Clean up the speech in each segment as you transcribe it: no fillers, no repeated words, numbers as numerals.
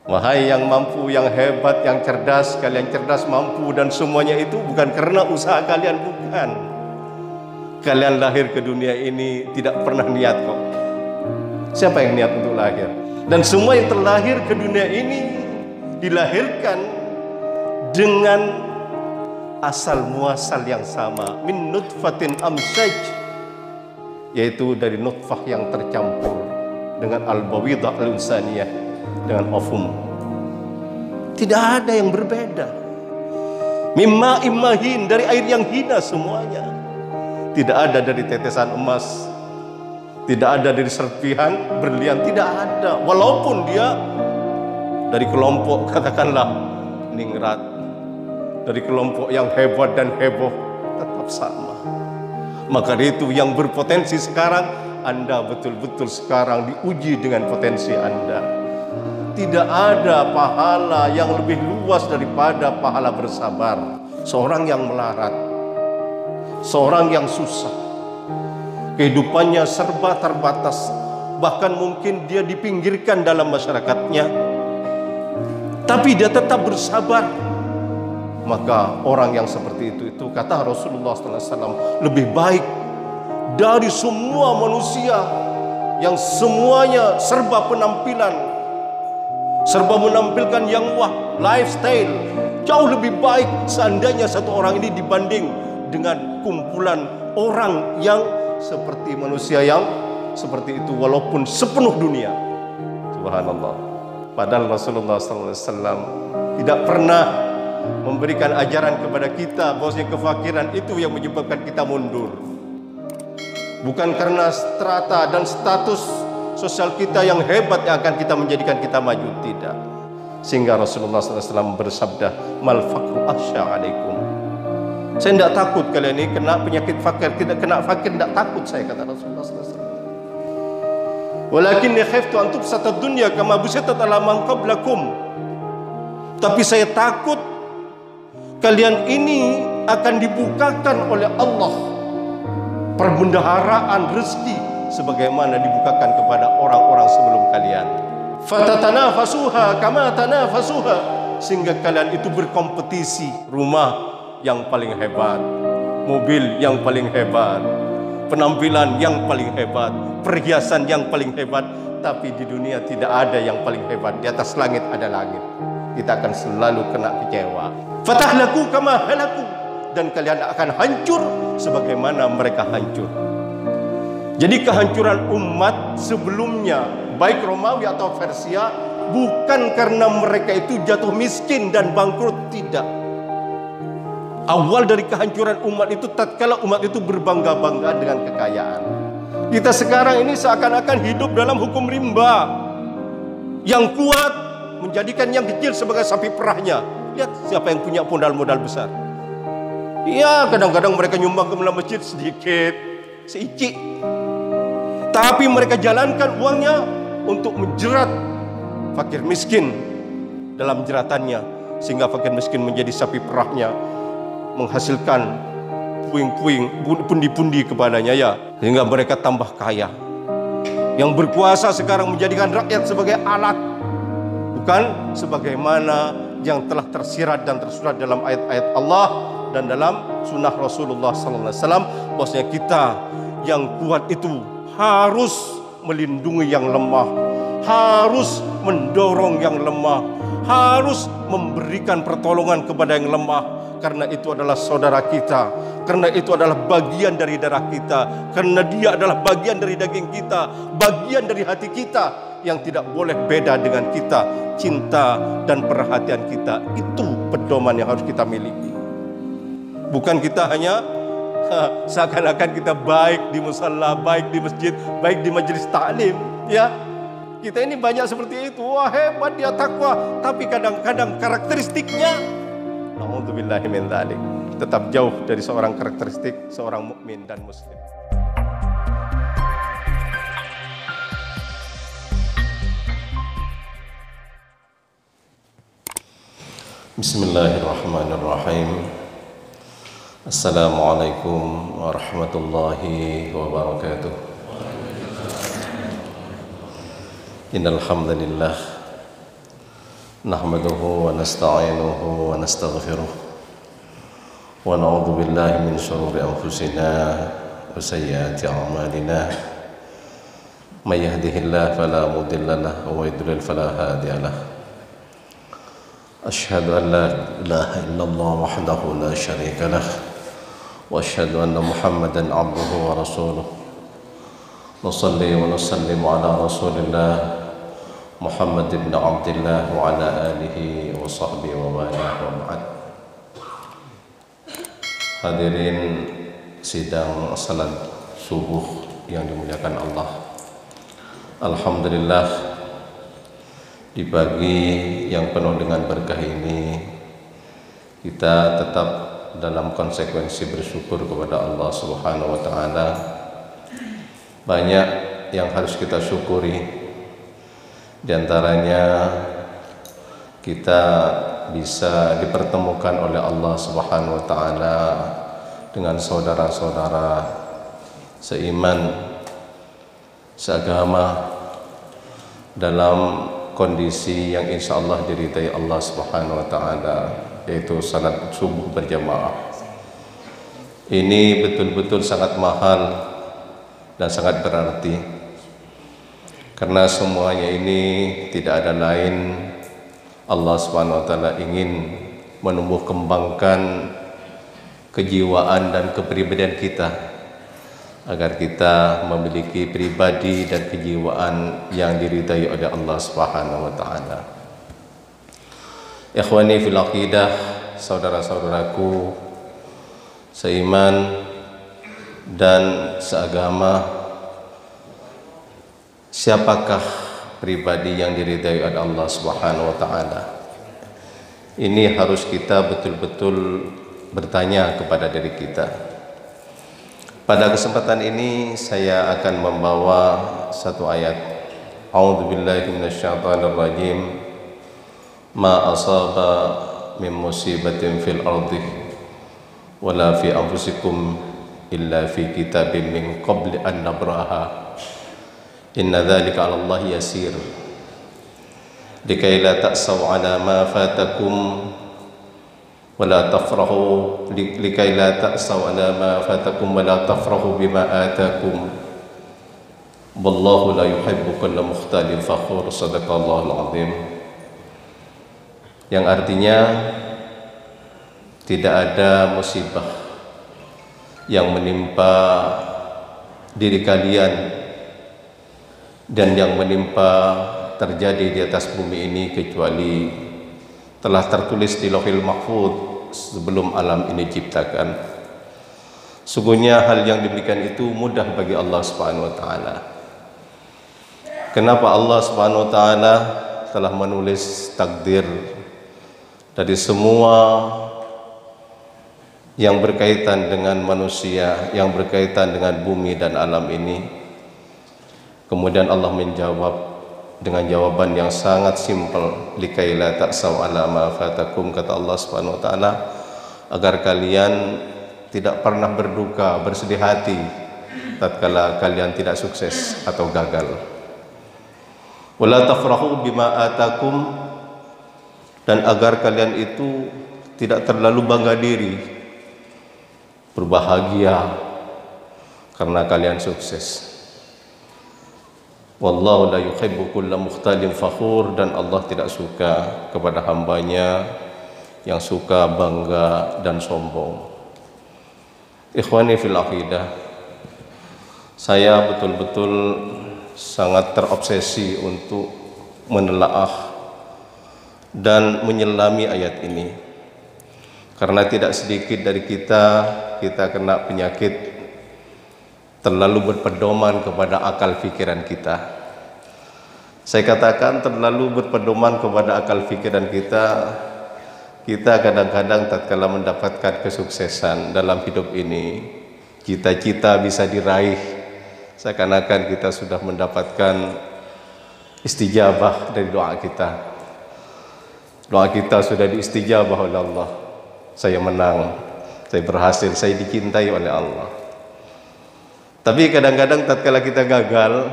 Wahai yang mampu, yang hebat, yang cerdas, kalian cerdas, mampu, dan semuanya itu bukan karena usaha kalian, bukan. Kalian lahir ke dunia ini tidak pernah niat kok. Siapa yang niat untuk lahir? Dan semua yang terlahir ke dunia ini dilahirkan dengan asal muasal yang sama, min nutfatin amsyaj, yaitu dari nutfah yang tercampur dengan al-bawidah al-unsaniyah, dengan ovum. Tidak ada yang berbeda. Mimma immahin, dari air yang hina semuanya. Tidak ada dari tetesan emas, tidak ada dari serpihan berlian, tidak ada. Walaupun dia dari kelompok katakanlah ningrat, dari kelompok yang hebat dan heboh, tetap sama. Maka itu yang berpotensi sekarang, Anda betul-betul sekarang diuji dengan potensi Anda. Tidak ada pahala yang lebih luas daripada pahala bersabar. Seorang yang melarat, seorang yang susah, kehidupannya serba terbatas, bahkan mungkin dia dipinggirkan dalam masyarakatnya, tapi dia tetap bersabar. Maka orang yang seperti itu kata Rasulullah SAW, lebih baik dari semua manusia yang semuanya serba penampilan, serba menampilkan yang wah, lifestyle. Jauh lebih baik seandainya satu orang ini dibanding dengan kumpulan orang yang seperti manusia yang seperti itu, walaupun sepenuh dunia. Subhanallah. Padahal Rasulullah SAW tidak pernah memberikan ajaran kepada kita bahwasanya kefakiran itu yang menyebabkan kita mundur. Bukan karena strata dan status sosial kita yang hebat yang akan kita menjadikan kita maju, tidak. Sehingga Rasulullah SAW bersabda, mal faqru akhsha alaikum. Saya tidak takut kalian ini kena penyakit fakir, tidak kena fakir, tidak takut saya, kata Rasulullah SAW. Walakinni khiftu an tubsatad dunya kama busitat ala man qablakum. Tapi saya takut kalian ini akan dibukakan oleh Allah perbendaharaan rezeki sebagaimana dibukakan kepada orang-orang sebelum kalian. Fatatanafasuha kama tanafasuha, sehingga kalian itu berkompetisi. Rumah yang paling hebat, mobil yang paling hebat, penampilan yang paling hebat, perhiasan yang paling hebat. Tapi di dunia tidak ada yang paling hebat. Di atas langit ada langit. Kita akan selalu kena kecewa. Fatahlaku kama halaku, dan kalian akan hancur sebagaimana mereka hancur. Jadi kehancuran umat sebelumnya, baik Romawi atau Persia, bukan karena mereka itu jatuh miskin dan bangkrut, tidak. Awal dari kehancuran umat itu tatkala umat itu berbangga-bangga dengan kekayaan. Kita sekarang ini seakan-akan hidup dalam hukum rimba. Yang kuat menjadikan yang kecil sebagai sapi perahnya. Lihat siapa yang punya modal besar. Ya, kadang-kadang mereka nyumbang ke masjid sedikit, seicik. Tapi mereka jalankan uangnya untuk menjerat fakir miskin dalam jeratannya, sehingga fakir miskin menjadi sapi perahnya, menghasilkan puing-puing, pundi-pundi kepadanya, ya, sehingga mereka tambah kaya. Yang berkuasa sekarang menjadikan rakyat sebagai alat, bukan sebagaimana yang telah tersirat dan tersurat dalam ayat-ayat Allah dan dalam sunnah Rasulullah SAW, bahwasanya kita yang kuat itu harus melindungi yang lemah, harus mendorong yang lemah, harus memberikan pertolongan kepada yang lemah. Karena itu adalah saudara kita, karena itu adalah bagian dari darah kita, karena dia adalah bagian dari daging kita, bagian dari hati kita yang tidak boleh beda dengan kita. Cinta dan perhatian kita, itu pedoman yang harus kita miliki. Bukan kita hanya seakan-akan kita baik di musalla, baik di masjid, baik di majelis taklim, ya. Kita ini banyak seperti itu. Wah, hebat dia takwa, tapi kadang-kadang karakteristiknya, na'udzubillahi min dzalik, tetap jauh dari seorang karakteristik seorang mukmin dan muslim. Bismillahirrahmanirrahim. Assalamualaikum warahmatullahi wabarakatuh. Innal hamdalillah نحمده ونستعينه ونستغفره ونعوذ بالله من شرور أنفسنا وسيئات أعمالنا من يهده الله فلا مضل له ومن يضلل فلا هادي له أشهد أن لا إله إلا الله وحده لا شريك له وأشهد أن محمدا عبده ورسوله نصلي ونسلم على رسول الله محمد بن عبد الله وعلى آله وصحبه ومالاه وبعد. Hadirin sidang salat subuh yang dimuliakan Allah. Alhamdulillah, di pagi yang penuh dengan berkah ini kita tetap dalam konsekuensi bersyukur kepada Allah Subhanahu wa taala. Banyak yang harus kita syukuri. Di antaranya kita bisa dipertemukan oleh Allah Subhanahu wa taala dengan saudara-saudara seiman, seagama dalam kondisi yang insya Allah diridai Allah Subhanahu wa taala, yaitu salat subuh berjamaah. Ini betul-betul sangat mahal dan sangat berarti, karena semuanya ini tidak ada lain, Allah Subhanahu wa taala ingin menumbuh kembangkan kejiwaan dan kepribadian kita, agar kita memiliki pribadi dan kejiwaan yang diridai oleh Allah Subhanahu wa taala. Ikhwani fil aqidah, saudara-saudaraku seiman dan seagama, siapakah pribadi yang diridai oleh Allah Subhanahu wa taala? Ini harus kita betul-betul bertanya kepada diri kita. Pada kesempatan ini saya akan membawa satu ayat. A'udzubillahi minasyaitonir rajim. Ma asaba min musibatin fil ardi wala fi anfusikum illa fi kitabim min qabli an nabraha. Inna dzalika 'ala Allah yasir. Likai la ta'saw 'ala ma fatakum wa la tafrahu likai la ta'saw 'ala ma fatakum wa la tafrahu bima atakum. Wallahu la yuhibbu kulla mukhtalin fakhur. Shadaqallahul 'azim. Yang artinya tidak ada musibah yang menimpa diri kalian dan yang menimpa terjadi di atas bumi ini kecuali telah tertulis di Lauhil Mahfuz sebelum alam ini diciptakan. Sungguhnya hal yang demikian itu mudah bagi Allah Subhanahu wa taala. Kenapa Allah Subhanahu wa taala telah menulis takdir dari semua yang berkaitan dengan manusia, yang berkaitan dengan bumi dan alam ini. Kemudian Allah menjawab dengan jawaban yang sangat simpel, likai la ta'saw 'ala ma fatakum, kata Allah Subhanahu wa taala, agar kalian tidak pernah berduka, bersedih hati tatkala kalian tidak sukses atau gagal. Wala tafrahu bima atakum, dan agar kalian itu tidak terlalu bangga diri, berbahagia karena kalian sukses. Wallahu la yuhibbu kulla mukhtalin fakhur, dan Allah tidak suka kepada hambanya yang suka bangga dan sombong. Ikhwani fil aqidah, saya betul-betul sangat terobsesi untuk menelaah dan menyelami ayat ini, karena tidak sedikit dari kita kena penyakit terlalu berpedoman kepada akal pikiran kita. Saya katakan terlalu berpedoman kepada akal pikiran kita. Kita kadang-kadang tatkala mendapatkan kesuksesan dalam hidup ini, cita-cita bisa diraih, seakan-akan kita sudah mendapatkan istijabah dari doa kita. Doa kita sudah diistijabah oleh Allah. Saya menang, saya berhasil, saya dicintai oleh Allah. Tapi kadang-kadang tatkala kita gagal,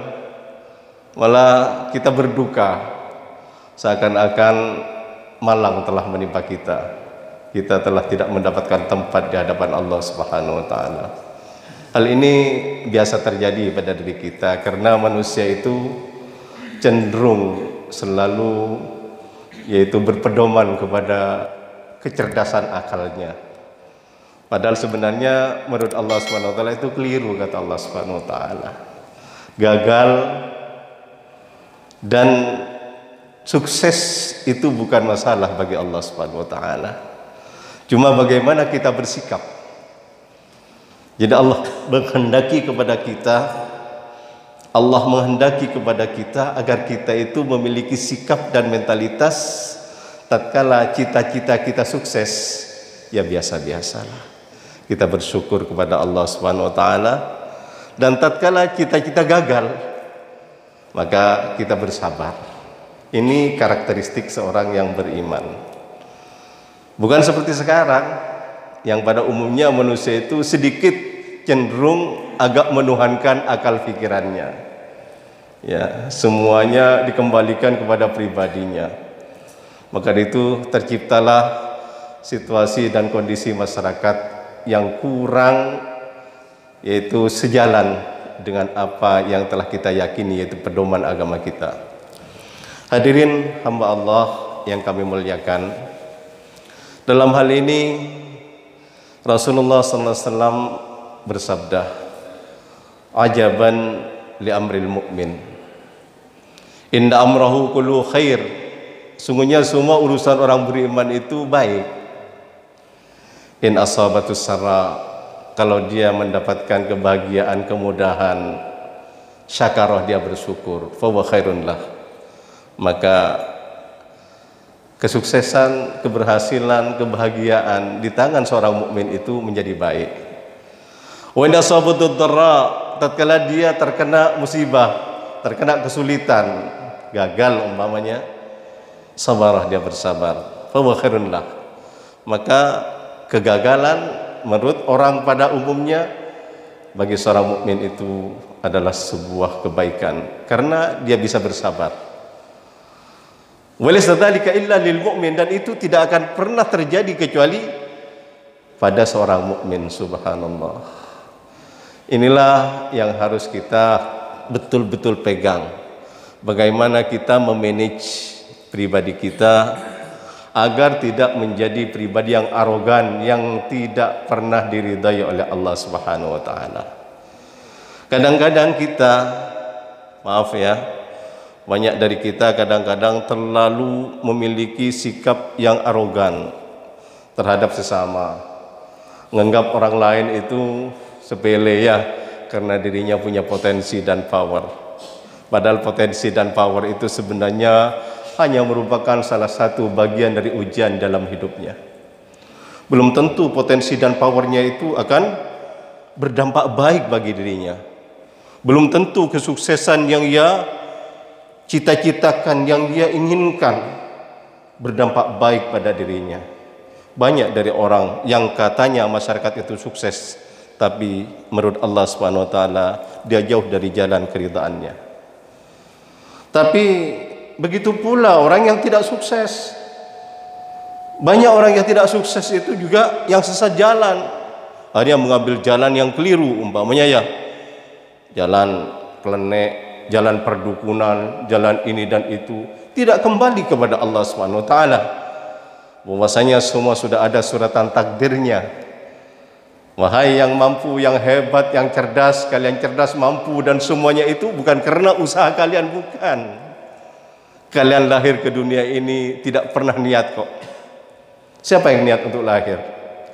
malah kita berduka, seakan-akan malang telah menimpa kita. Kita telah tidak mendapatkan tempat di hadapan Allah Subhanahu wa taala. Hal ini biasa terjadi pada diri kita karena manusia itu cenderung selalu yaitu berpedoman kepada kecerdasan akalnya. Padahal sebenarnya menurut Allah Subhanahu wa taala itu keliru, kata Allah Subhanahu wa taala. Gagal dan sukses itu bukan masalah bagi Allah Subhanahu wa taala. Cuma bagaimana kita bersikap. Jadi Allah menghendaki kepada kita, Allah menghendaki kepada kita agar kita itu memiliki sikap dan mentalitas tatkala cita-cita kita sukses, ya biasa-biasalah. Kita bersyukur kepada Allah Subhanahu wa taala, dan tatkala cita-cita gagal, maka kita bersabar. Ini karakteristik seorang yang beriman. Bukan seperti sekarang yang pada umumnya manusia itu sedikit cenderung agak menuhankan akal pikirannya. Ya, semuanya dikembalikan kepada pribadinya. Maka itu terciptalah situasi dan kondisi masyarakat yang kurang yaitu sejalan dengan apa yang telah kita yakini yaitu pedoman agama kita. Hadirin hamba Allah yang kami muliakan, dalam hal ini Rasulullah SAW bersabda, "Ajaban li amril mu'min, inna amrahu kullu khair." Sungguhnya semua urusan orang beriman itu baik. In asabatus sarra, kalau dia mendapatkan kebahagiaan, kemudahan, syakarah, dia bersyukur, fa huwa khairun lah. Maka kesuksesan, keberhasilan, kebahagiaan di tangan seorang mukmin itu menjadi baik. Wa in asabatud dharra, tatkala dia terkena musibah, terkena kesulitan, gagal umpamanya, sabarah, dia bersabar, fa huwa khairun lah. Maka kegagalan menurut orang pada umumnya bagi seorang mukmin itu adalah sebuah kebaikan karena dia bisa bersabar. Walaysa dzalika illa lil mu'min, dan itu tidak akan pernah terjadi kecuali pada seorang mukmin. Subhanallah. Inilah yang harus kita betul-betul pegang. Bagaimana kita memanage pribadi kita agar tidak menjadi pribadi yang arogan, yang tidak pernah diridai oleh Allah Subhanahu wa taala. Kadang-kadang kita, maaf ya, banyak dari kita kadang-kadang terlalu memiliki sikap yang arogan terhadap sesama. Menganggap orang lain itu sepele ya, karena dirinya punya potensi dan power. Padahal potensi dan power itu sebenarnya hanya merupakan salah satu bagian dari ujian dalam hidupnya. Belum tentu potensi dan powernya itu akan berdampak baik bagi dirinya. Belum tentu kesuksesan yang ia cita-citakan, yang dia inginkan berdampak baik pada dirinya. Banyak dari orang yang katanya masyarakat itu sukses, tapi menurut Allah Subhanahu wa taala dia jauh dari jalan keridhaannya. Tapi begitu pula orang yang tidak sukses. Banyak orang yang tidak sukses itu juga yang sesat jalan. Dia mengambil jalan yang keliru, umpamanya ya, jalan klenek, jalan perdukunan, jalan ini dan itu, tidak kembali kepada Allah Subhanahu wa taala. Bahwasanya semua sudah ada suratan takdirnya. Wahai yang mampu, yang hebat, yang cerdas, kalian cerdas, mampu, dan semuanya itu bukan karena usaha kalian, bukan. Kalian lahir ke dunia ini tidak pernah niat kok. Siapa yang niat untuk lahir?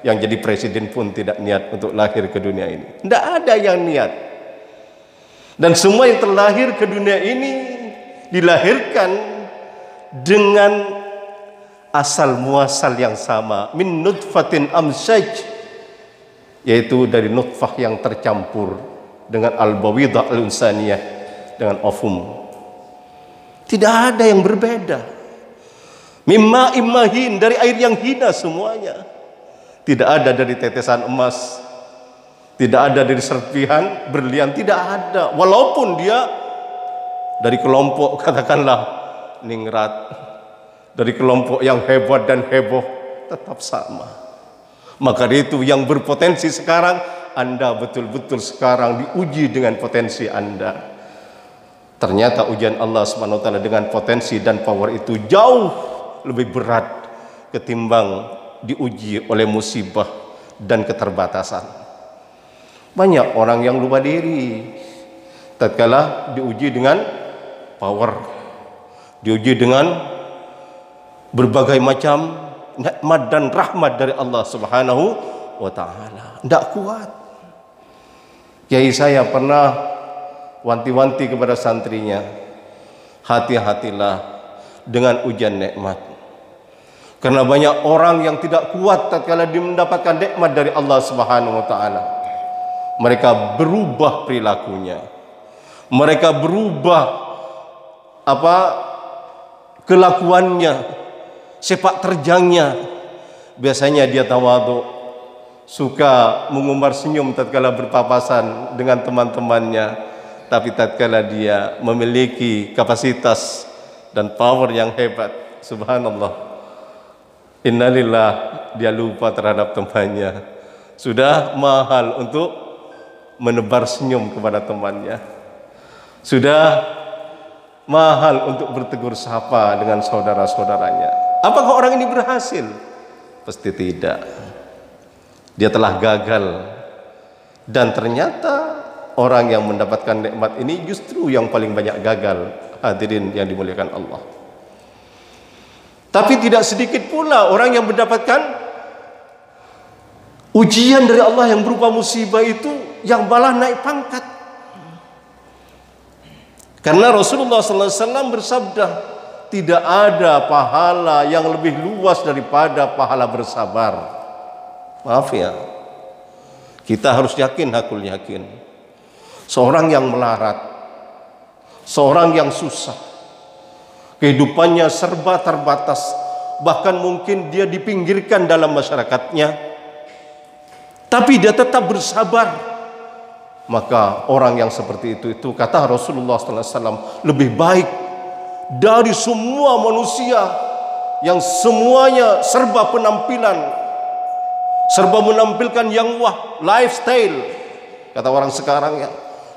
Yang jadi presiden pun tidak niat untuk lahir ke dunia ini. Tidak ada yang niat. Dan semua yang terlahir ke dunia ini dilahirkan dengan asal muasal yang sama, min nutfatin amsaj, yaitu dari nutfah yang tercampur dengan al-bawidah al-unsaniyah, dengan ovum. Tidak ada yang berbeda. Mimma immahin, dari air yang hina semuanya. Tidak ada dari tetesan emas, tidak ada dari serpihan berlian, tidak ada. Walaupun dia dari kelompok katakanlah ningrat, dari kelompok yang hebat dan heboh, tetap sama. Maka itu yang berpotensi sekarang, Anda betul-betul sekarang diuji dengan potensi Anda. Ternyata ujian Allah SWT dengan potensi dan power itu jauh lebih berat ketimbang diuji oleh musibah dan keterbatasan. Banyak orang yang lupa diri tatkala diuji dengan power, diuji dengan berbagai macam nikmat dan rahmat dari Allah Subhanahu wa taala. Tidak kuat. Kiai saya pernah wanti-wanti kepada santrinya, hati-hatilah dengan ujian nikmat. Karena banyak orang yang tidak kuat tatkala dia mendapatkan nikmat dari Allah Subhanahu wa taala. Mereka berubah perilakunya. Mereka berubah kelakuannya, sepak terjangnya. Biasanya dia tawadhu, suka mengumbar senyum tatkala berpapasan dengan teman-temannya. Tapi tatkala dia memiliki kapasitas dan power yang hebat, subhanallah, innalillah, dia lupa terhadap temannya. Sudah mahal untuk menebar senyum kepada temannya. Sudah mahal untuk bertegur sapa dengan saudara-saudaranya. Apakah orang ini berhasil? Pasti tidak. Dia telah gagal. Dan ternyata orang yang mendapatkan nikmat ini justru yang paling banyak gagal. Hadirin yang dimuliakan Allah. Tapi tidak sedikit pula orang yang mendapatkan ujian dari Allah yang berupa musibah itu yang malah naik pangkat. Karena Rasulullah SAW bersabda, tidak ada pahala yang lebih luas daripada pahala bersabar. Maaf ya, kita harus yakin, hakul yakin. Seorang yang melarat, seorang yang susah, kehidupannya serba terbatas, bahkan mungkin dia dipinggirkan dalam masyarakatnya, tapi dia tetap bersabar. Maka orang yang seperti itu kata Rasulullah SAW, lebih baik dari semua manusia yang semuanya serba penampilan, serba menampilkan yang wah, lifestyle, kata orang sekarang ya.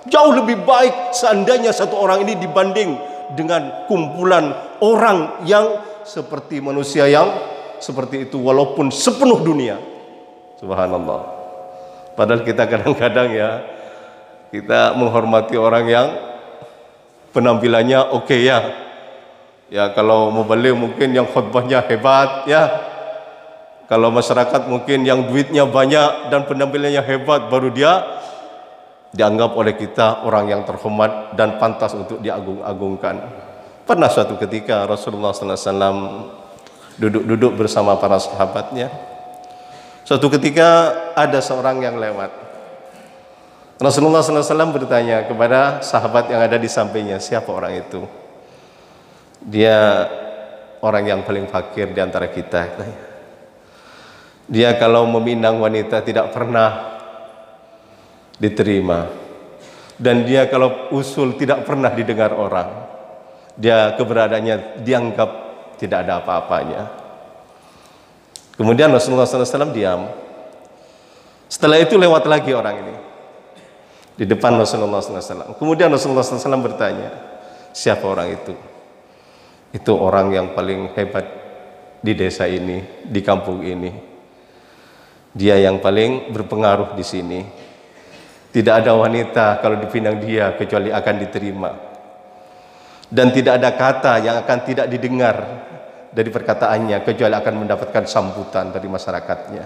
Jauh lebih baik seandainya satu orang ini dibanding dengan kumpulan orang yang seperti manusia yang seperti itu, walaupun sepenuh dunia. Subhanallah. Padahal kita kadang-kadang ya, kita menghormati orang yang penampilannya oke ya. Ya kalau mau balik mungkin yang khutbahnya hebat ya. Kalau masyarakat mungkin yang duitnya banyak dan penampilannya hebat, baru dia dianggap oleh kita orang yang terhormat dan pantas untuk diagung-agungkan. Pernah suatu ketika Rasulullah SAW duduk-duduk bersama para sahabatnya. Suatu ketika ada seorang yang lewat. Rasulullah SAW bertanya kepada sahabat yang ada di sampingnya, siapa orang itu? Dia orang yang paling fakir di antara kita. Dia kalau meminang wanita tidak pernah diterima. Dan dia kalau usul tidak pernah didengar orang. Dia keberadaannya dianggap tidak ada apa-apanya. Kemudian Rasulullah SAW diam. Setelah itu lewat lagi orang ini di depan Rasulullah SAW. Kemudian Rasulullah SAW bertanya, siapa orang itu? Itu orang yang paling hebat di desa ini, di kampung ini. Dia yang paling berpengaruh di sini. Tidak ada wanita kalau dipinang dia kecuali akan diterima. Dan tidak ada kata yang akan tidak didengar dari perkataannya kecuali akan mendapatkan sambutan dari masyarakatnya.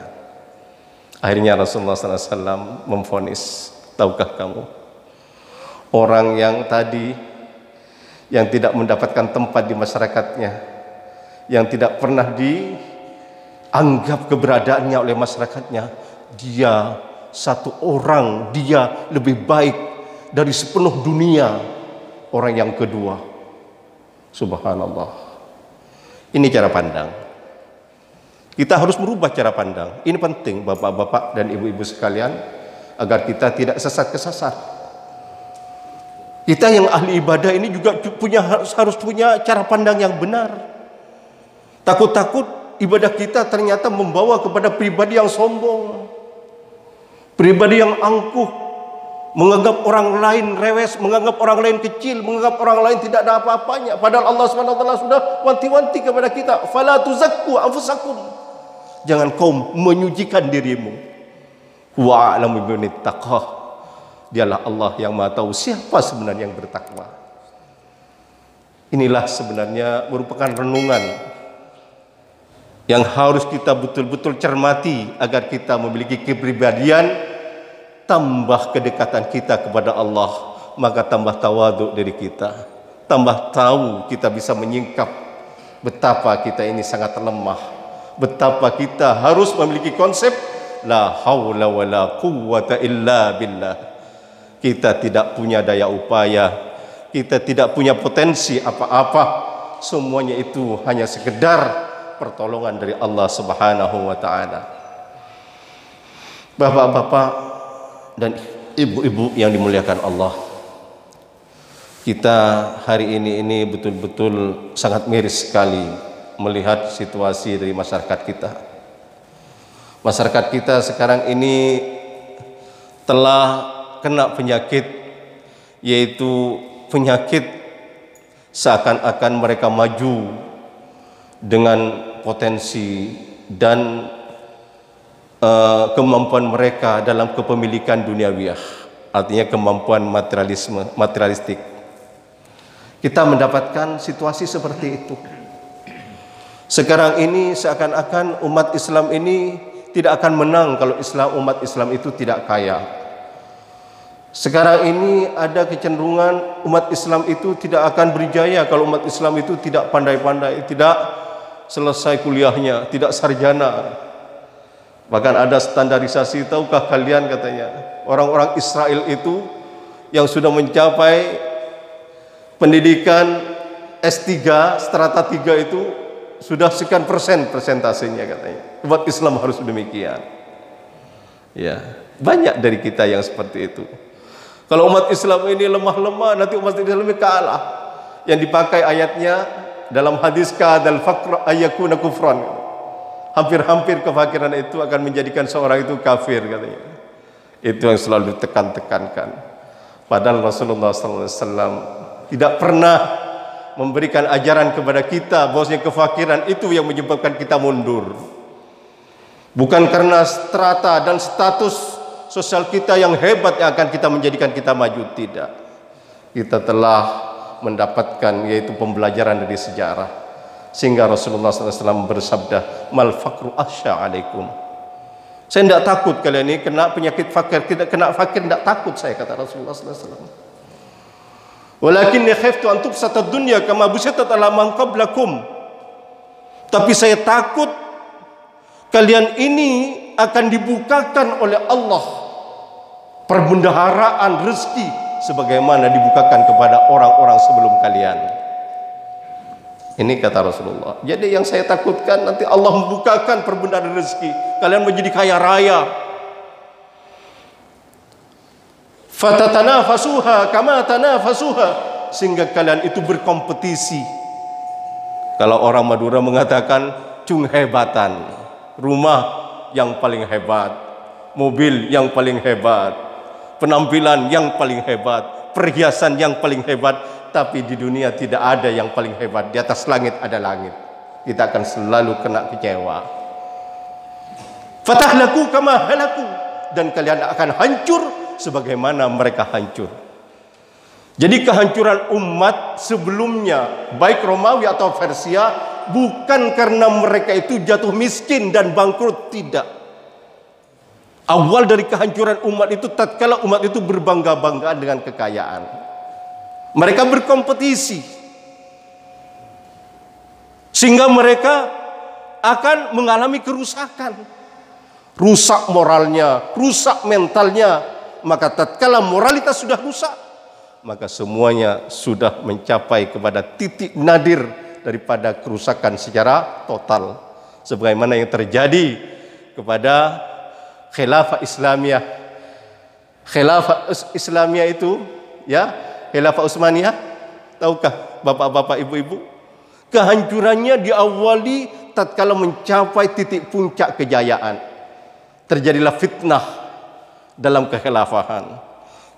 Akhirnya Rasulullah SAW memvonis, tahukah kamu, orang yang tadi yang tidak mendapatkan tempat di masyarakatnya, yang tidak pernah dianggap keberadaannya oleh masyarakatnya, dia satu orang, dia lebih baik dari sepenuh dunia orang yang kedua. Subhanallah. Ini cara pandang. Kita harus merubah cara pandang. Ini penting bapak-bapak dan ibu-ibu sekalian, agar kita tidak sesat kesasar. Kita yang ahli ibadah ini juga harus punya cara pandang yang benar. Takut-takut ibadah kita ternyata membawa kepada pribadi yang sombong, pribadi yang angkuh, menganggap orang lain rewes, menganggap orang lain kecil, menganggap orang lain tidak ada apa-apanya. Padahal Allah SWT sudah wanti-wanti kepada kita, fala tuzakku anfusakum, jangan kau menyucikan dirimu. Wa a'lamu bimanit-taqah, dialah Allah yang Maha tahu siapa sebenarnya yang bertakwa. Inilah sebenarnya merupakan renungan yang harus kita betul-betul cermati agar kita memiliki kepribadian, tambah kedekatan kita kepada Allah, maka tambah tawaduk diri kita, tambah tahu kita bisa menyingkap betapa kita ini sangat lemah, betapa kita harus memiliki konsep la haula wala quwwata illa billah. Kita tidak punya daya upaya, kita tidak punya potensi apa-apa, semuanya itu hanya sekedar pertolongan dari Allah Subhanahu wa taala. Bapak-bapak dan ibu-ibu yang dimuliakan Allah, kita hari ini betul-betul sangat miris sekali melihat situasi dari masyarakat kita. Masyarakat kita sekarang ini telah kena penyakit, yaitu penyakit seakan-akan mereka maju dengan potensi dan kemampuan mereka dalam kepemilikan duniawiah, artinya kemampuan materialistik. Kita mendapatkan situasi seperti itu. Sekarang ini seakan-akan umat Islam ini tidak akan menang kalau umat Islam itu tidak kaya. Sekarang ini ada kecenderungan umat Islam itu tidak akan berjaya kalau umat Islam itu tidak pandai-pandai, tidak selesai kuliahnya, tidak sarjana. Bahkan ada standarisasi, tahukah kalian katanya, orang-orang Israel itu yang sudah mencapai pendidikan S3, strata 3 itu sudah sekian persen persentasenya katanya. Umat Islam harus demikian. Ya, banyak dari kita yang seperti itu. Kalau umat Islam ini lemah-lemah, nanti umat Islam ini kalah. Yang dipakai ayatnya dalam hadis kadal faqr ayyakuna kufran. Hampir-hampir kefakiran itu akan menjadikan seorang itu kafir katanya. Itu yang selalu ditekan-tekankan. Padahal Rasulullah SAW tidak pernah memberikan ajaran kepada kita bahwasanya kefakiran itu yang menyebabkan kita mundur. Bukan karena strata dan status sosial kita yang hebat yang akan kita menjadikan kita maju, tidak. Kita telah mendapatkan yaitu pembelajaran dari sejarah, sehingga Rasulullah SAW bersabda, mal fakru asya alaikum. Saya tidak takut kalian ini kena penyakit fakir, tidak kena fakir tidak takut saya, kata Rasulullah SAW. Walakinni khiftu an tubsata dunya kama busitat ala man qablakum. Tapi saya takut kalian ini akan dibukakan oleh Allah perbendaharaan rezeki sebagaimana dibukakan kepada orang-orang sebelum kalian. Ini kata Rasulullah. Jadi yang saya takutkan nanti Allah membukakan perbendaharaan rezeki, kalian menjadi kaya raya. Fatatanafasuha kama tanafasuha, sehingga kalian itu berkompetisi. Kalau orang Madura mengatakan cung hebatan, rumah yang paling hebat, mobil yang paling hebat, penampilan yang paling hebat, perhiasan yang paling hebat. Tapi di dunia tidak ada yang paling hebat. Di atas langit ada langit. Kita akan selalu kena kecewa. Fatahlaku kama halaku, dan kalian akan hancur sebagaimana mereka hancur. Jadi kehancuran umat sebelumnya, baik Romawi atau Persia, bukan karena mereka itu jatuh miskin dan bangkrut, tidak. Awal dari kehancuran umat itu tatkala umat itu berbangga-banggaan dengan kekayaan. Mereka berkompetisi sehingga mereka akan mengalami kerusakan, rusak moralnya, rusak mentalnya. Maka tatkala moralitas sudah rusak, maka semuanya sudah mencapai kepada titik nadir daripada kerusakan secara total, sebagaimana yang terjadi kepada khilafah Islamiyah. Khilafah Islamiyah itu, ya, Khilafah Utsmaniyah, tahukah bapak-bapak, ibu-ibu? Kehancurannya diawali tatkala mencapai titik puncak kejayaan, terjadilah fitnah dalam kekhilafahan.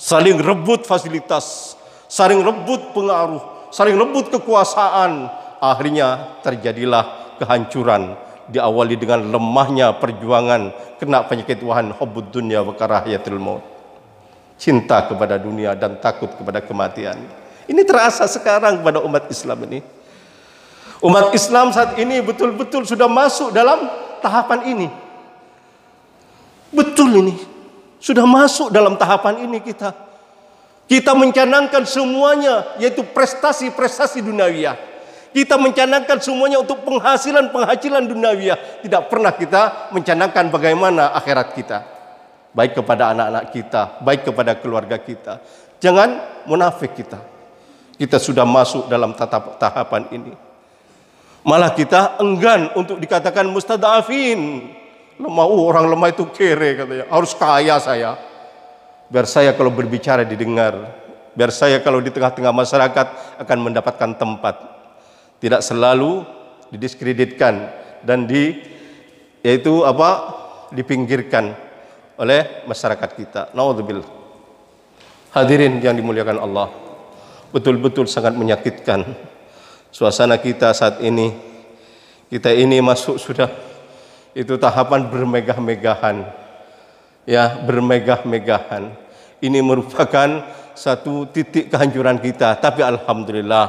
Saling rebut fasilitas, saling rebut pengaruh, saling rebut kekuasaan. Akhirnya terjadilah kehancuran, diawali dengan lemahnya perjuangan, kena penyakit wahan hubbud dunya wa karahiyatul maut. Cinta kepada dunia dan takut kepada kematian. Ini terasa sekarang pada umat Islam ini. Umat Islam saat ini betul-betul sudah masuk dalam tahapan ini. Betul ini. Sudah masuk dalam tahapan ini kita. Kita mencanangkan semuanya, yaitu prestasi-prestasi duniawiyah. Kita mencanangkan semuanya untuk penghasilan duniawiyah. Tidak pernah kita mencanangkan bagaimana akhirat kita. Baik kepada anak-anak kita, baik kepada keluarga kita. Jangan munafik kita. Kita sudah masuk dalam tahapan ini. Malah kita enggan untuk dikatakan mustadafin. Lemah, orang lemah itu kere katanya. Harus kaya saya. Biar saya kalau berbicara didengar. Biar saya kalau di tengah-tengah masyarakat akan mendapatkan tempat. Tidak selalu didiskreditkan dan dipinggirkan oleh masyarakat kita. Naudzubillah. Hadirin yang dimuliakan Allah. Betul-betul sangat menyakitkan suasana kita saat ini. Kita ini masuk sudah itu tahapan bermegah-megahan. Ya, bermegah-megahan. Ini merupakan satu titik kehancuran kita. Tapi alhamdulillah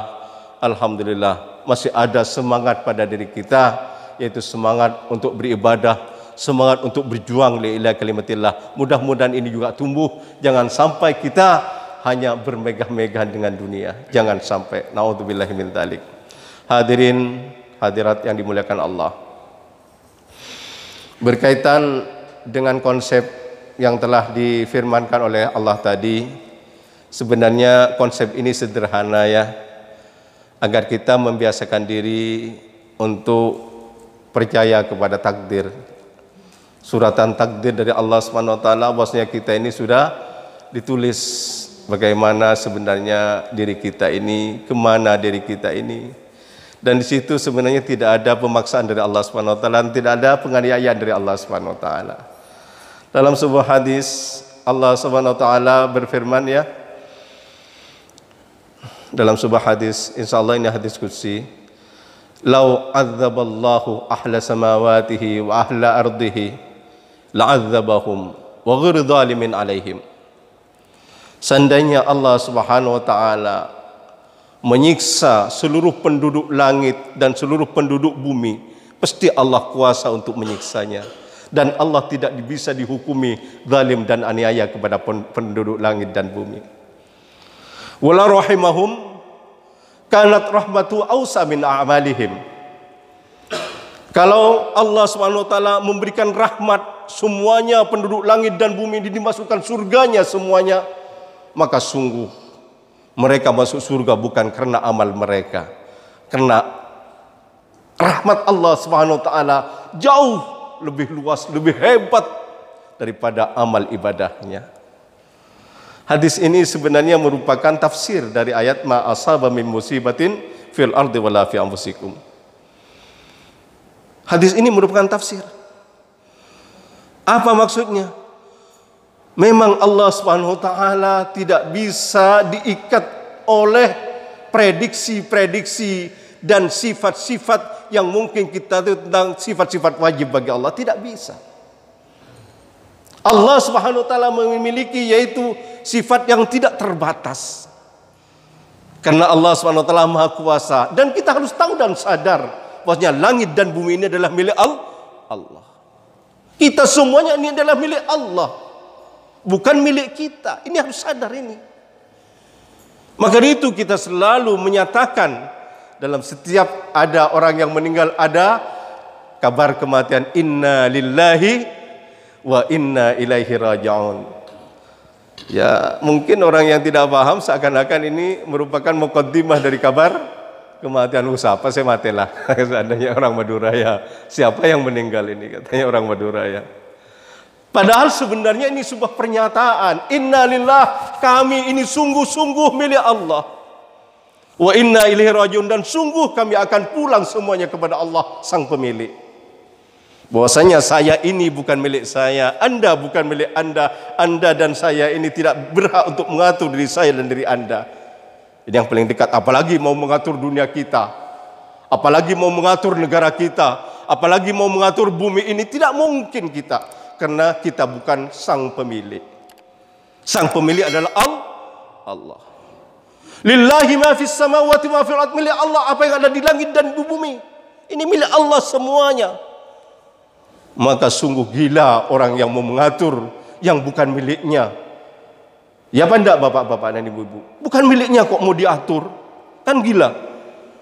masih ada semangat pada diri kita, yaitu semangat untuk beribadah, semangat untuk berjuang lillahi kalimatillah. Mudah-mudahan ini juga tumbuh. Jangan sampai kita hanya bermegah-megahan dengan dunia. Jangan sampai. Naudzubillahi min dzalik. Hadirin, hadirat yang dimuliakan Allah. Berkaitan dengan konsep yang telah difirmankan oleh Allah tadi, sebenarnya konsep ini sederhana ya, agar kita membiasakan diri untuk percaya kepada takdir. Suratan takdir dari Allah SWT, bahwasanya kita ini sudah ditulis bagaimana sebenarnya diri kita ini, kemana diri kita ini. Dan di situ sebenarnya tidak ada pemaksaan dari Allah SWT, tidak ada penganiayaan dari Allah SWT. Dalam sebuah hadis Allah SWT berfirman ya, dalam sebuah hadis, insyaallah ini hadis qudsi, "Lau 'adzaballahu ahla samawatihi wa ahla ardihi la'adzabahum wa ghairu zalimin 'alaihim." Seandainya Allah Subhanahu wa taala menyiksa seluruh penduduk langit dan seluruh penduduk bumi, pasti Allah kuasa untuk menyiksanya. Dan Allah tidak bisa dihukumi zalim dan aniaya kepada penduduk langit dan bumi. Wala rahimahum kanat rahmatu awsa min a'malihim. Kalau Allah SWT memberikan rahmat semuanya, penduduk langit dan bumi dimasukkan surganya semuanya, maka sungguh mereka masuk surga bukan karena amal mereka, karena rahmat Allah SWT jauh lebih luas, lebih hebat daripada amal ibadahnya. Hadis ini sebenarnya merupakan tafsir dari ayat ma asaba min musibatin fil ardi wala fi anfusikum. Hadis ini merupakan tafsir. Apa maksudnya? Memang Allah Subhanahu wa taala tidak bisa diikat oleh prediksi-prediksi dan sifat-sifat yang mungkin kita tahu tentang sifat-sifat wajib bagi Allah. Tidak bisa. Allah Subhanahu wa taala memiliki yaitu sifat yang tidak terbatas. Karena Allah Subhanahu wa taala Maha Kuasa, dan kita harus tahu dan sadar bahwasanya langit dan bumi ini adalah milik Allah. Kita semuanya ini adalah milik Allah, bukan milik kita. Ini harus sadar ini. Maka dari itu kita selalu menyatakan dalam setiap ada orang yang meninggal ada kabar kematian, inna lillahi wa inna ilaihi raji'un. Ya, mungkin orang yang tidak paham seakan-akan ini merupakan muqaddimah dari kabar kematian. Siapa saya matilah. Seandainya orang Madura ya, siapa yang meninggal ini, katanya orang Madura ya. Padahal sebenarnya ini sebuah pernyataan, innalillah, kami ini sungguh-sungguh milik Allah. Wa inna ilaihi rajiun, dan sungguh kami akan pulang semuanya kepada Allah sang pemilik. Bahwasanya saya ini bukan milik saya, Anda bukan milik Anda, Anda dan saya ini tidak berhak untuk mengatur diri saya dan diri Anda. Ini yang paling dekat. Apalagi mau mengatur dunia kita, apalagi mau mengatur negara kita, apalagi mau mengatur bumi ini, tidak mungkin kita, karena kita bukan sang pemilik. Sang pemilik adalah Allah. Lillahi ma fis samawati ma fil ardi, milik Allah apa yang ada di langit dan di bumi. Ini milik Allah semuanya. Maka sungguh gila orang yang mau mengatur yang bukan miliknya. Ya apa enggak bapak-bapak dan ibu-ibu? Bukan miliknya kok mau diatur. Kan gila.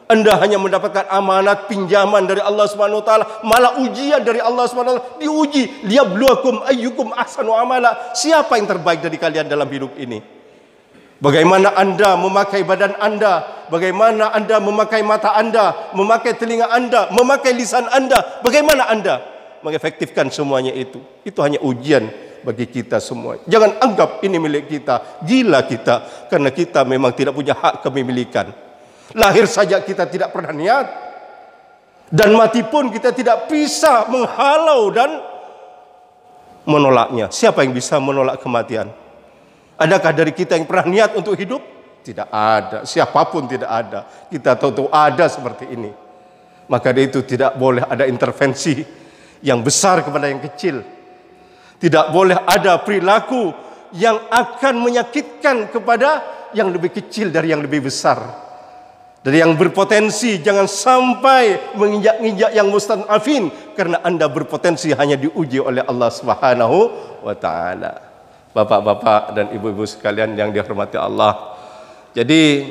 Anda hanya mendapatkan amanat pinjaman dari Allah Subhanahu wa taala, malah ujian dari Allah Subhanahu wa taala. Diuji, liyabluwakum ayyukum ahsanu amala. Siapa yang terbaik dari kalian dalam hidup ini? Bagaimana Anda memakai badan Anda, bagaimana Anda memakai mata Anda, memakai telinga Anda, memakai lisan Anda, bagaimana Anda mengefektifkan semuanya itu. Itu hanya ujian bagi kita semua. Jangan anggap ini milik kita. Gila kita, karena kita memang tidak punya hak kepemilikan. Lahir saja kita tidak pernah niat, dan mati pun kita tidak bisa menghalau dan menolaknya. Siapa yang bisa menolak kematian? Adakah dari kita yang pernah niat untuk hidup? Tidak ada. Siapapun tidak ada. Kita tahu ada seperti ini. Maka dari itu tidak boleh ada intervensi yang besar kepada yang kecil. Tidak boleh ada perilaku yang akan menyakitkan kepada yang lebih kecil dari yang lebih besar. Dari yang berpotensi, jangan sampai menginjak-injak yang mustad'afin, karena Anda berpotensi hanya diuji oleh Allah Subhanahu wa taala. Bapak-bapak dan ibu-ibu sekalian yang dihormati Allah. Jadi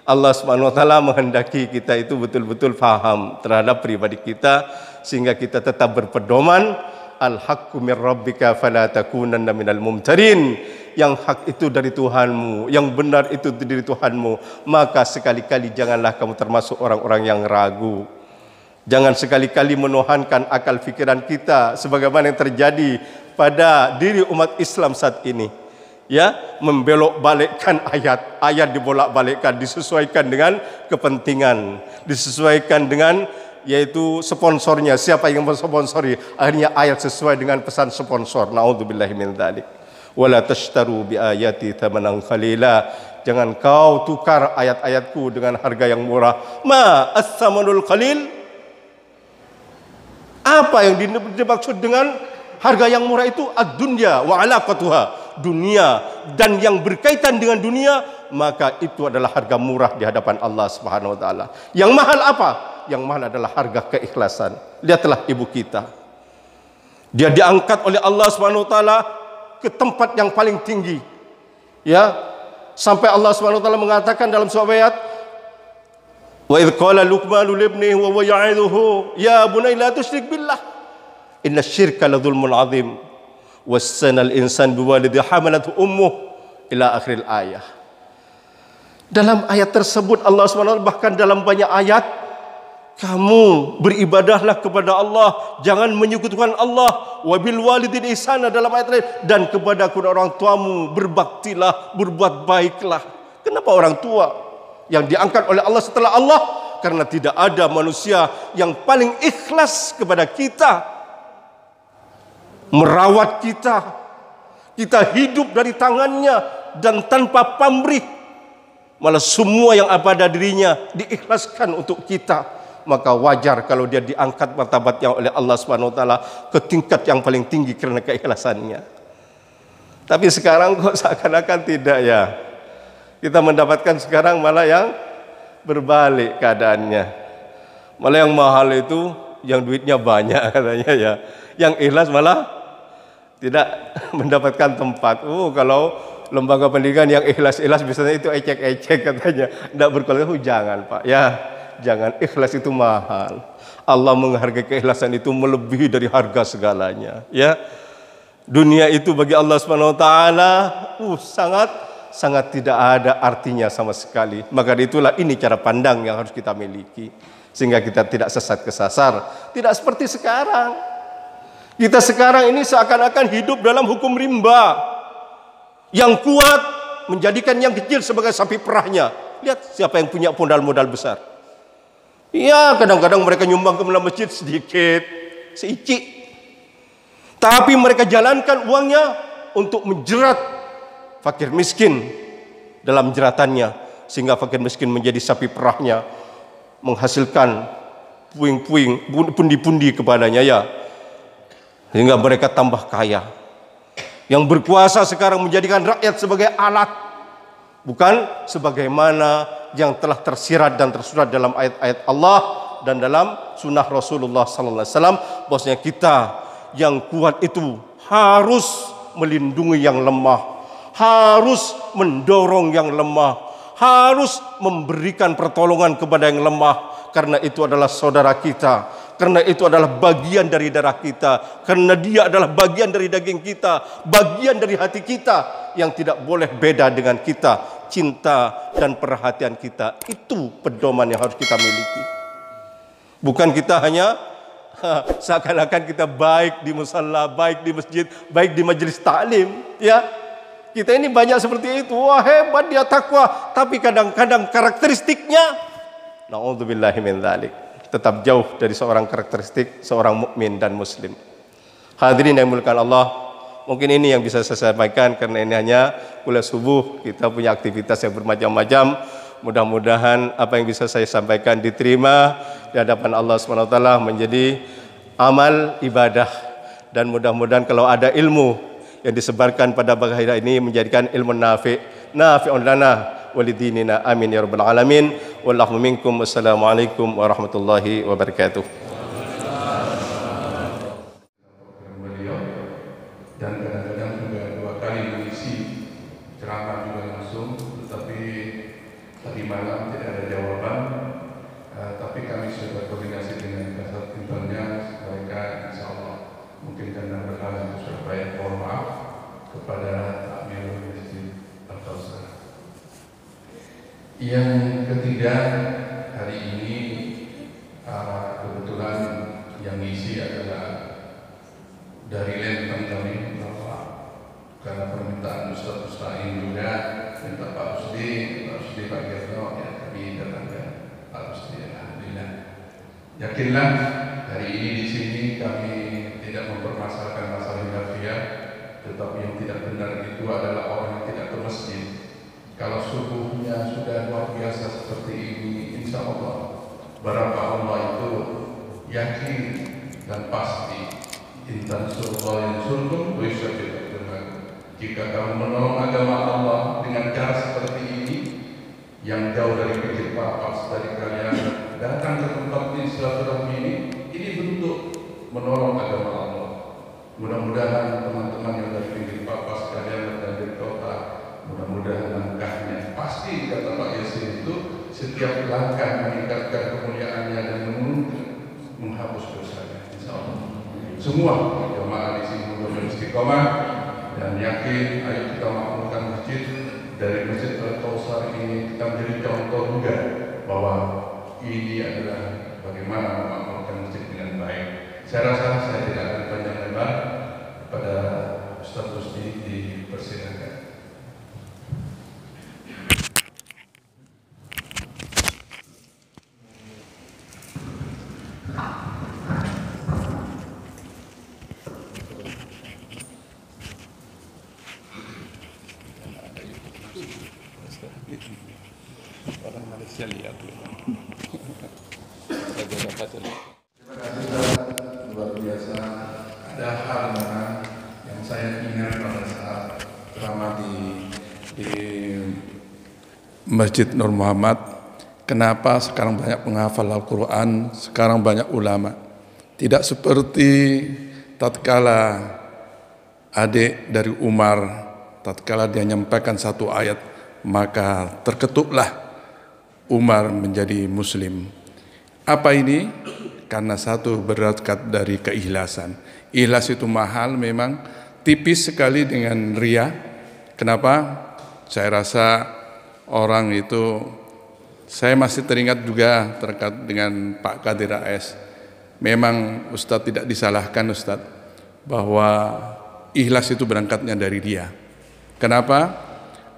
Allah Subhanahu wa taala menghendaki kita itu betul-betul faham terhadap pribadi kita, sehingga kita tetap berpedoman al-haqqu mir rabbika fala takunanna minal mumtarin. Yang hak itu dari Tuhanmu, yang benar itu dari Tuhanmu, maka sekali-kali janganlah kamu termasuk orang-orang yang ragu. Jangan sekali-kali menuhankan akal fikiran kita sebagaimana yang terjadi pada diri umat Islam saat ini. Ya, membelok-balikkan ayat dibolak-balikkan, disesuaikan dengan kepentingan, disesuaikan dengan yaitu sponsornya, siapa yang mensponsori, akhirnya ayat sesuai dengan pesan sponsor. Naudzubillahi min dzalik. Wala tashtaru bi ayati thamanan qalila. Jangan kau tukar ayat-ayatku dengan harga yang murah. Ma as-samanul qalil? Apa yang dimaksud dengan harga yang murah itu? Ad-dunya wa alaqatuha, dunia dan yang berkaitan dengan dunia, maka itu adalah harga murah di hadapan Allah Subhanahu wa taala. Yang mahal apa? Yang mahal adalah harga keikhlasan. Lihatlah ibu kita. Dia diangkat oleh Allah Subhanahu wa taala ke tempat yang paling tinggi. Ya, sampai Allah Subhanahu wa taala mengatakan dalam sebuah ayat, wa idz qala luqmanu li ibnihi wa huwa ya'idhuhu ya bunayya la tusyrik billah inna syirka la dzulmun 'adzim wassana al-insan biwalidayhi hamalathu ummuh ila akhiril ayah. Dalam ayat tersebut Allah SWT bahkan dalam banyak ayat, kamu beribadahlah kepada Allah, jangan menyekutukan Allah, wabil walidin ihsana dalam ayat lain, dan kepada kedua orang tuamu berbaktilah, berbuat baiklah. Kenapa orang tua yang diangkat oleh Allah setelah Allah? Karena tidak ada manusia yang paling ikhlas kepada kita, merawat kita, kita hidup dari tangannya dan tanpa pamrih, malah semua yang ada dirinya diikhlaskan untuk kita. Maka wajar kalau dia diangkat martabatnya oleh Allah Subhanahu wa taala ke tingkat yang paling tinggi karena keikhlasannya. Tapi sekarang kok seakan-akan tidak ya. Kita mendapatkan sekarang malah yang berbalik keadaannya. Malah yang mahal itu yang duitnya banyak katanya ya. Yang ikhlas malah tidak mendapatkan tempat. Kalau lembaga pendidikan yang ikhlas-ikhlas biasanya itu ecek-ecek katanya. Tidak berkualitas, jangan Pak ya. Jangan, ikhlas itu mahal. Allah menghargai keikhlasan itu melebihi dari harga segalanya. Ya, dunia itu bagi Allah Subhanahu Wa Taala sangat tidak ada artinya sama sekali. Maka itulah ini cara pandang yang harus kita miliki, sehingga kita tidak sesat kesasar. Tidak seperti sekarang. Kita sekarang ini seakan-akan hidup dalam hukum rimba. Yang kuat menjadikan yang kecil sebagai sapi perahnya. Lihat siapa yang punya modal besar. Ya, kadang-kadang mereka nyumbang ke masjid sedikit, seicik. Tapi mereka jalankan uangnya untuk menjerat fakir miskin dalam jeratannya, sehingga fakir miskin menjadi sapi perahnya, menghasilkan puing-puing, pundi-pundi kepadanya, ya, sehingga mereka tambah kaya. Yang berkuasa sekarang menjadikan rakyat sebagai alat, bukan sebagaimana yang telah tersirat dan tersurat dalam ayat-ayat Allah dan dalam sunnah Rasulullah sallallahu alaihi wasallam, bahwasanya kita yang kuat itu harus melindungi yang lemah, harus mendorong yang lemah, harus memberikan pertolongan kepada yang lemah, karena itu adalah saudara kita, karena itu adalah bagian dari darah kita, karena dia adalah bagian dari daging kita, bagian dari hati kita yang tidak boleh beda dengan kita. Cinta dan perhatian kita, itu pedoman yang harus kita miliki. Bukan kita hanya seakan-akan kita baik di musalla, baik di masjid, baik di majelis taklim, ya. Kita ini banyak seperti itu. Wah, hebat dia takwa, tapi kadang-kadang karakteristiknya, naudzubillahi min dzalik, tetap jauh dari seorang karakteristik seorang mukmin dan muslim. Hadirin yang dimuliakan Allah, mungkin ini yang bisa saya sampaikan karena ini hanya kuliah subuh, kita punya aktivitas yang bermacam-macam. Mudah-mudahan apa yang bisa saya sampaikan diterima di hadapan Allah SWT menjadi amal ibadah, dan mudah-mudahan kalau ada ilmu yang disebarkan pada pagi hari ini menjadikan ilmu nafi'un lana walidinina, amin ya rabbal alamin. Wallahu minkum, wassalamualaikum warahmatullahi wabarakatuh. Dan kadang-kadang juga 2 kali mengisi ceramah juga langsung, tetapi tadi malam tidak ada jawaban. Tapi kami sudah koordinasi dengan Kasat Intelnya, mereka insya Allah mungkin karena berhalangan ke Surabaya, mohon maaf kepada Takmir Masjid Al-Kautsar. Yang ketiga, hari ini kebetulan yang ngisi adalah dari Lenteng kami, karena permintaan Ustaz Musta'in juga minta Pak Rusdi, Pak Gerno, ya kami datangkan Pak Rusdi, alhamdulillah. Yakinlah hari ini di sini kami tidak mempermasalahkan masalah khilafiyah, tetapi yang tidak benar itu adalah orang yang tidak ke masjid. Kalau subuhnya sudah luar biasa seperti ini, insya Allah baraka Allah itu yakin dan pasti. Intan surga yang surga, jika kamu menolong agama Allah dengan cara seperti ini, yang jauh dari pikir papas dari kalian datang ke tempat ini, silaturahmi ini bentuk menolong agama Allah. Mudah-mudahan teman-teman yang dari pinggir papas kalian dan dari kota, mudah-mudahan langkahnya pasti, kata Pak Yasin itu, setiap langkah meningkatkan kemuliaannya dan menghapus dosanya, insya Allah. Semua jemaah di sini mudah-mudahan istiqomah dan yakin. Ayo kita makmurkan masjid. Dari Masjid Al-Kautsar ini kita menjadi contoh juga bahwa ini adalah bagaimana memakmurkan masjid dengan baik. Saya rasa saya tidak akan panjang lebar, kepada Ustaz Rusdi dipersilakan. Orang Malaysia lihat Terima kasih, luar biasa. Ada hal yang saya ingat pada saat ceramah di Masjid Nur Muhammad. Kenapa sekarang banyak penghafal Al-Quran, sekarang banyak ulama. Tidak seperti tatkala adik dari Umar, tatkala dia menyampaikan satu ayat, maka terketuklah Umar menjadi muslim. Apa ini? Karena satu berangkat dari keikhlasan. Ikhlas itu mahal memang, tipis sekali dengan ria. Kenapa? Saya rasa orang itu, saya masih teringat juga terkait dengan Pak Kadir AS. Memang Ustadz tidak disalahkan Ustadz, bahwa ikhlas itu berangkatnya dari dia. Kenapa?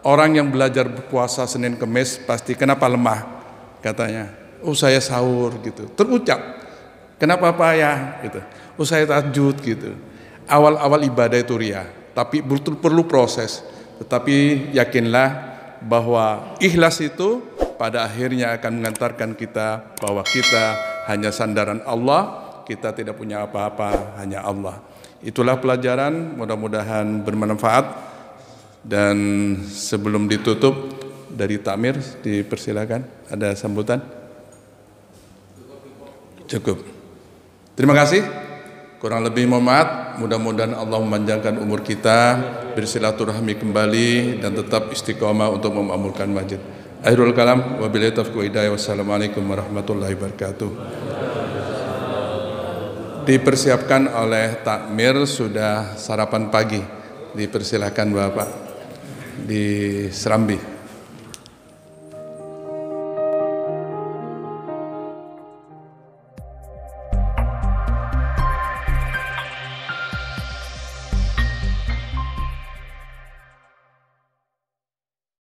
orang yang belajar berpuasa Senin Kemis pasti kenapa lemah katanya. Oh saya sahur gitu. Terucap. Kenapa Pak ya gitu. Oh saya tahajud gitu. Awal-awal ibadah itu ria, tapi betul perlu proses. Tetapi yakinlah bahwa ikhlas itu pada akhirnya akan mengantarkan kita bahwa kita hanya sandaran Allah, kita tidak punya apa-apa, hanya Allah. Itulah pelajaran, mudah-mudahan bermanfaat. Dan sebelum ditutup dari takmir dipersilakan, ada sambutan? Cukup. Terima kasih. Kurang lebih mohon maaf. Mudah-mudahan Allah memanjangkan umur kita, bersilaturahmi kembali dan tetap istiqomah untuk memakmurkan masjid. Akhirul kalam, wabillahi taufiq wa hidayah. Wassalamualaikum warahmatullahi wabarakatuh. Dipersiapkan oleh takmir sudah sarapan pagi. Dipersilakan Bapak di Serambi.